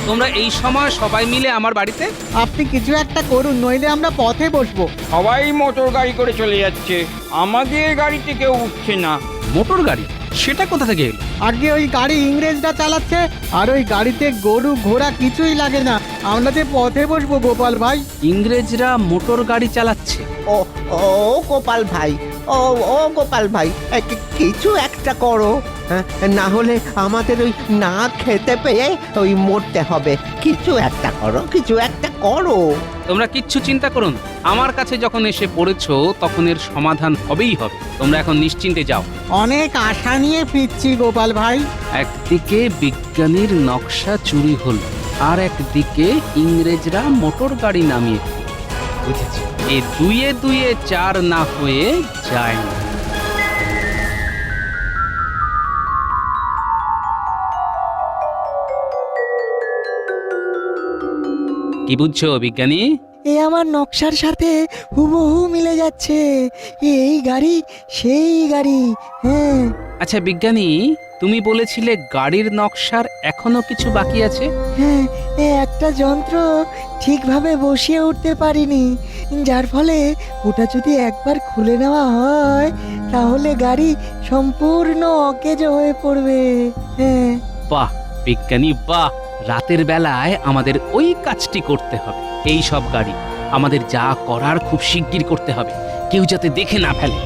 তোমরা এই সময় সবাই মিলে আমার বাড়িতে? আপনি কিছু একটা করুন, নইলে আমরা পথে বসবো। সবাই মোটর গাড়ি করে চলে যাচ্ছে, আমাদের গাড়িতে কেউ উঠছে না। মোটর গাড়ি? সেটা কোথা থেকে এলো? আগে ওই গাড়ি ইংরেজরা চালাচ্ছে, আর ওই গাড়িতে গরু ঘোড়া কিছুই লাগে না। আমরা যে পথে বসবো গোপাল ভাই। ইংরেজরা মোটর গাড়ি চালাচ্ছে? ও ও গোপাল ভাই, ও ও গোপাল ভাই, কিছু একটা করো, না হলে আমাদের ওই না খেতে পেয়ে ওই মরতে হবে। কিছু একটা করো, কিছু একটা করো। তোমরা কিচ্ছু চিন্তা করো না, আমার কাছে যখন এসে পড়েছো তখন এর সমাধান হবেই হবে। তোমরা এখন নিশ্চিন্তে যাও। অনেক আশা নিয়ে ফিরছি গোপাল ভাই। একদিকে বিজ্ঞানীর নকশা চুরি হল, আর একদিকে ইংরেজরা মোটর গাড়ি নামিয়ে দিল। বুঝেছি, এ দুয়ে দুয়ে চার না হয়ে যায় না। কি বুঝছো বিজ্ঞানী? এ আমার নকশার সাথে হুবহু মিলে যাচ্ছে। এই গাড়ি সেই গাড়ি। হ্যাঁ আচ্ছা বিজ্ঞানী, তুমি বলেছিলে গাড়ির নকশার এখনো কিছু বাকি আছে। হ্যাঁ, এ একটা যন্ত্র ঠিকভাবে বসিয়ে উঠতে পারিনি, যার ফলে ওটা যদি একবার খুলে নেওয়া হয় তাহলে গাড়ি সম্পূর্ণ অকেজ হয়ে পড়বে। হ্যাঁ। বাহ বিজ্ঞানী বাহ, রাতের বেলায় আমাদের ওই কাজটি করতে হবে। এই সব গাড়ি আমাদের যা করার খুব শিগগির করতে হবে, কেউ যাতে দেখে না ফেলে।